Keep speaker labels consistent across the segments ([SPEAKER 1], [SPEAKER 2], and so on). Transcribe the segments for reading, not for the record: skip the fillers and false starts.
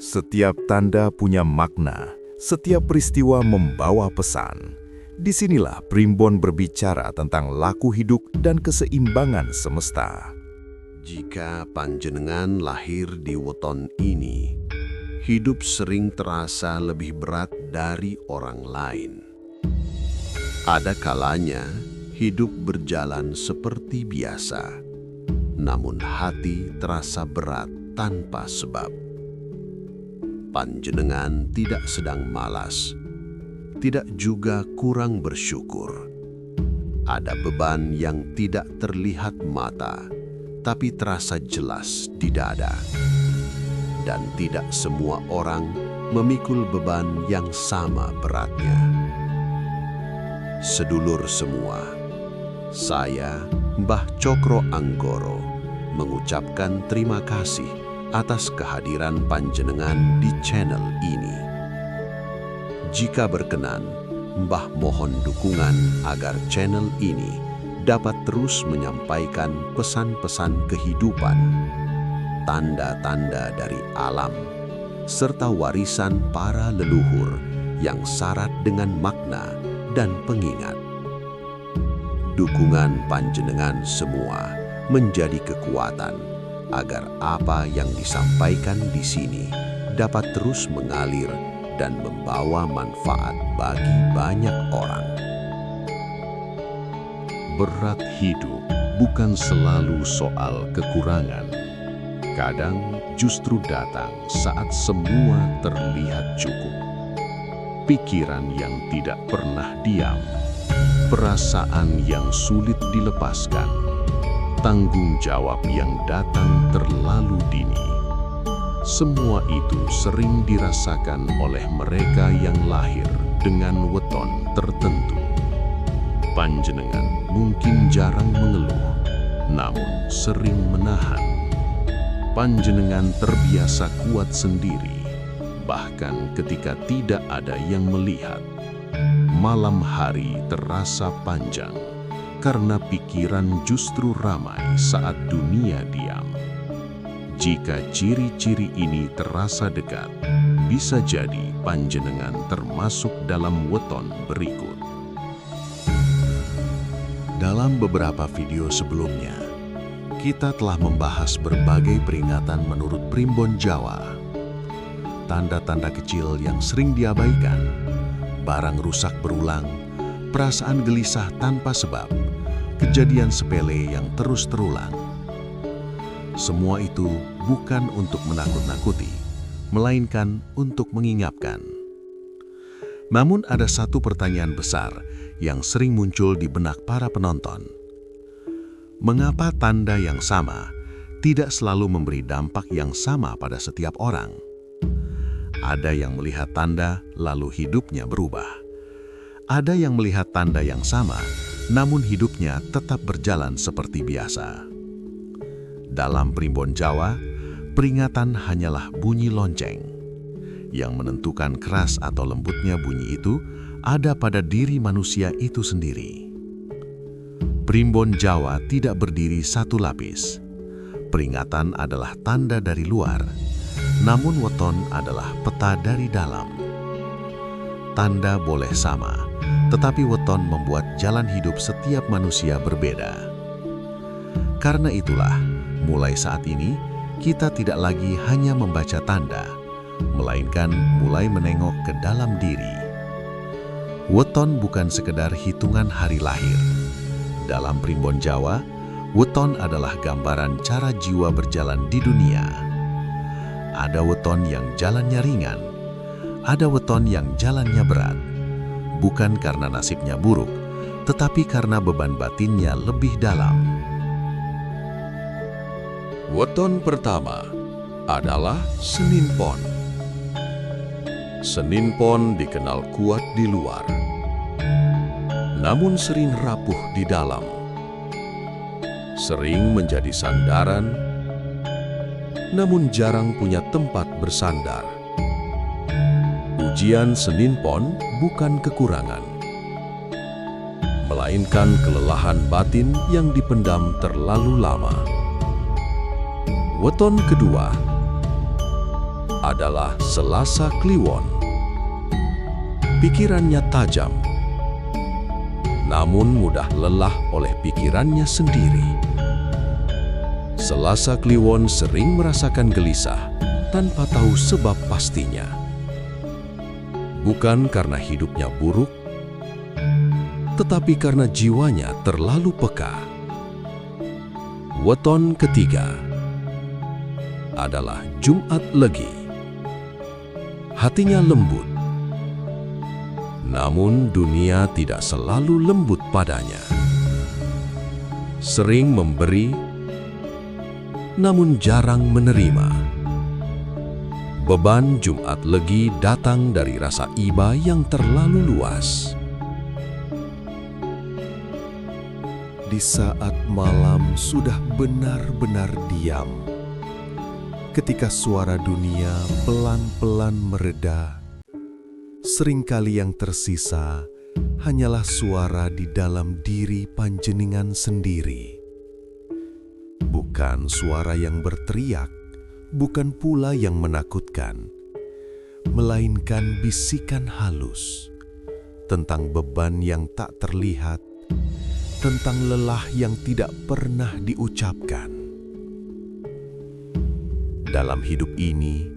[SPEAKER 1] Setiap tanda punya makna, setiap peristiwa membawa pesan. Disinilah Primbon berbicara tentang laku hidup dan keseimbangan semesta.
[SPEAKER 2] Jika panjenengan lahir di weton ini, hidup sering terasa lebih berat dari orang lain. Ada kalanya hidup berjalan seperti biasa, namun hati terasa berat tanpa sebab. Panjenengan tidak sedang malas, tidak juga kurang bersyukur. Ada beban yang tidak terlihat mata, tapi terasa jelas di dada. Dan tidak semua orang memikul beban yang sama beratnya. Sedulur semua, saya, Mbah Cokro Anggoro, mengucapkan terima kasih atas kehadiran panjenengan di channel ini. Jika berkenan, Mbah mohon dukungan agar channel ini dapat terus menyampaikan pesan-pesan kehidupan, tanda-tanda dari alam, serta warisan para leluhur yang syarat dengan makna dan pengingat. Dukungan panjenengan semua menjadi kekuatan agar apa yang disampaikan di sini dapat terus mengalir dan membawa manfaat bagi banyak orang.
[SPEAKER 3] Berat hidup bukan selalu soal kekurangan. Kadang justru datang saat semua terlihat cukup. Pikiran yang tidak pernah diam, perasaan yang sulit dilepaskan, tanggung jawab yang datang terlalu dini. Semua itu sering dirasakan oleh mereka yang lahir dengan weton tertentu. Panjenengan mungkin jarang mengeluh, namun sering menahan. Panjenengan terbiasa kuat sendiri, bahkan ketika tidak ada yang melihat. Malam hari terasa panjang, karena pikiran justru ramai saat dunia diam. Jika ciri-ciri ini terasa dekat, bisa jadi panjenengan termasuk dalam weton berikut.
[SPEAKER 2] Dalam beberapa video sebelumnya, kita telah membahas berbagai peringatan menurut Primbon Jawa. Tanda-tanda kecil yang sering diabaikan, barang rusak berulang, perasaan gelisah tanpa sebab, kejadian sepele yang terus terulang. Semua itu bukan untuk menakut-nakuti, melainkan untuk mengingatkan. Namun ada satu pertanyaan besar yang sering muncul di benak para penonton. Mengapa tanda yang sama tidak selalu memberi dampak yang sama pada setiap orang? Ada yang melihat tanda lalu hidupnya berubah. Ada yang melihat tanda yang sama, namun hidupnya tetap berjalan seperti biasa. Dalam Primbon Jawa, peringatan hanyalah bunyi lonceng. Yang menentukan keras atau lembutnya bunyi itu ada pada diri manusia itu sendiri. Primbon Jawa tidak berdiri satu lapis. Peringatan adalah tanda dari luar, namun weton adalah peta dari dalam. Tanda boleh sama, tetapi weton membuat jalan hidup setiap manusia berbeda. Karena itulah, mulai saat ini, kita tidak lagi hanya membaca tanda, melainkan mulai menengok ke dalam diri. Weton bukan sekedar hitungan hari lahir. Dalam Primbon Jawa, weton adalah gambaran cara jiwa berjalan di dunia. Ada weton yang jalannya ringan, ada weton yang jalannya berat. Bukan karena nasibnya buruk, tetapi karena beban batinnya lebih dalam.
[SPEAKER 3] Weton pertama adalah Senin Pon. Senin Pon dikenal kuat di luar, namun sering rapuh di dalam. Sering menjadi sandaran, namun jarang punya tempat bersandar. Ujian Senin Pon bukan kekurangan, melainkan kelelahan batin yang dipendam terlalu lama. Weton kedua adalah Selasa Kliwon. Pikirannya tajam, namun mudah lelah oleh pikirannya sendiri. Selasa Kliwon sering merasakan gelisah tanpa tahu sebab pastinya. Bukan karena hidupnya buruk, tetapi karena jiwanya terlalu peka. Weton ketiga adalah Jumat Legi. Hatinya lembut, namun dunia tidak selalu lembut padanya. Sering memberi, namun jarang menerima. Beban Jumat Legi datang dari rasa iba yang terlalu luas.
[SPEAKER 2] Di saat malam sudah benar-benar diam, ketika suara dunia pelan-pelan mereda, seringkali yang tersisa hanyalah suara di dalam diri panjenengan sendiri. Bukan suara yang berteriak, bukan pula yang menakutkan, melainkan bisikan halus tentang beban yang tak terlihat, tentang lelah yang tidak pernah diucapkan. Dalam hidup ini,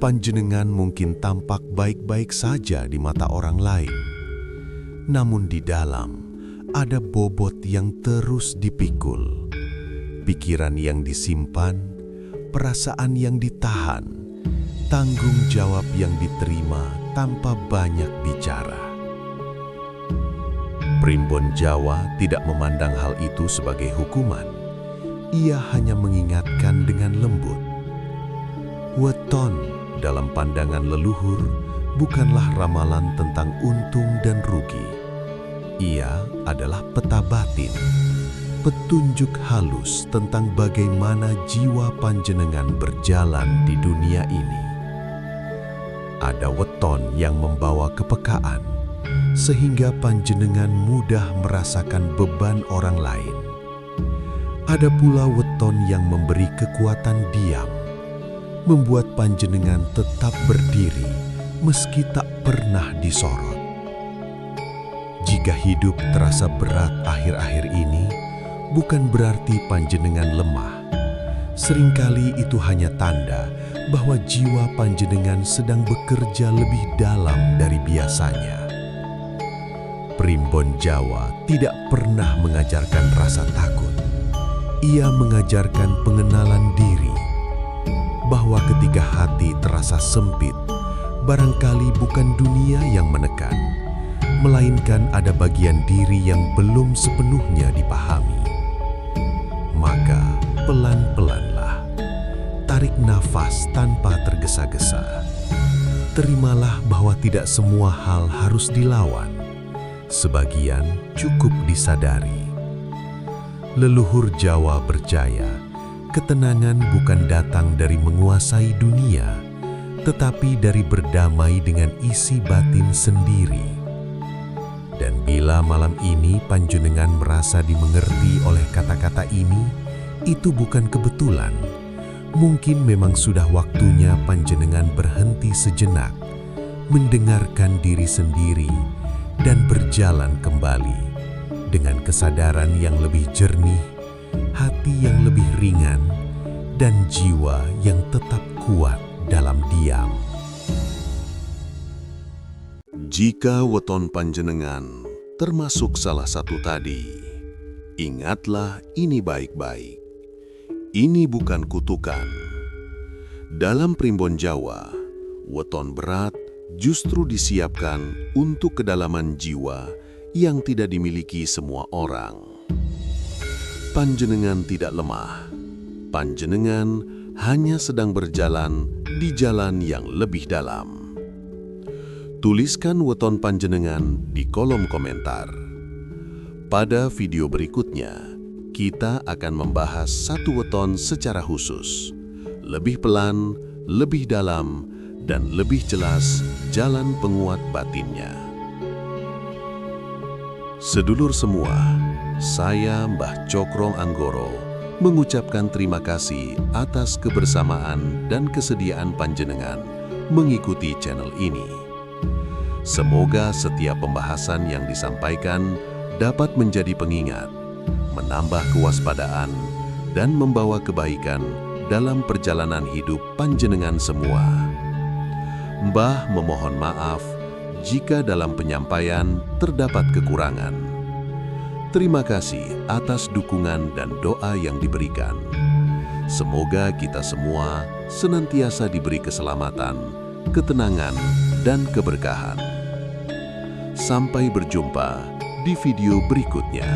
[SPEAKER 2] panjenengan mungkin tampak baik-baik saja di mata orang lain, namun di dalam ada bobot yang terus dipikul, pikiran yang disimpan, perasaan yang ditahan, tanggung jawab yang diterima tanpa banyak bicara. Primbon Jawa tidak memandang hal itu sebagai hukuman. Ia hanya mengingatkan dengan lembut. Weton dalam pandangan leluhur bukanlah ramalan tentang untung dan rugi. Ia adalah peta batin, petunjuk halus tentang bagaimana jiwa panjenengan berjalan di dunia ini. Ada weton yang membawa kepekaan, sehingga panjenengan mudah merasakan beban orang lain. Ada pula weton yang memberi kekuatan diam, membuat panjenengan tetap berdiri meski tak pernah disorot. Jika hidup terasa berat akhir-akhir ini, bukan berarti panjenengan lemah. Seringkali itu hanya tanda bahwa jiwa panjenengan sedang bekerja lebih dalam dari biasanya. Primbon Jawa tidak pernah mengajarkan rasa takut. Ia mengajarkan pengenalan diri, bahwa ketika hati terasa sempit, barangkali bukan dunia yang menekan, melainkan ada bagian diri yang belum sepenuhnya dipahami. Maka pelan-pelanlah, tarik nafas tanpa tergesa-gesa. Terimalah bahwa tidak semua hal harus dilawan. Sebagian cukup disadari. Leluhur Jawa percaya, ketenangan bukan datang dari menguasai dunia, tetapi dari berdamai dengan isi batin sendiri. Dan bila malam ini panjenengan merasa dimengerti oleh kata-kata ini, itu bukan kebetulan. Mungkin memang sudah waktunya panjenengan berhenti sejenak, mendengarkan diri sendiri, dan berjalan kembali dengan kesadaran yang lebih jernih, hati yang lebih ringan, dan jiwa yang tetap kuat dalam diam. Jika weton panjenengan termasuk salah satu tadi, ingatlah ini baik-baik. Ini bukan kutukan. Dalam primbon Jawa, weton berat justru disiapkan untuk kedalaman jiwa yang tidak dimiliki semua orang. Panjenengan tidak lemah. Panjenengan hanya sedang berjalan di jalan yang lebih dalam. Tuliskan weton panjenengan di kolom komentar. Pada video berikutnya, kita akan membahas satu weton secara khusus. Lebih pelan, lebih dalam, dan lebih jelas jalan penguat batinnya. Sedulur semua, saya Mbah Cokrong Anggoro mengucapkan terima kasih atas kebersamaan dan kesediaan panjenengan mengikuti channel ini. Semoga setiap pembahasan yang disampaikan dapat menjadi pengingat, menambah kewaspadaan, dan membawa kebaikan dalam perjalanan hidup panjenengan semua. Mbah memohon maaf jika dalam penyampaian terdapat kekurangan. Terima kasih atas dukungan dan doa yang diberikan. Semoga kita semua senantiasa diberi keselamatan, ketenangan, dan keberkahan. Sampai berjumpa di video berikutnya.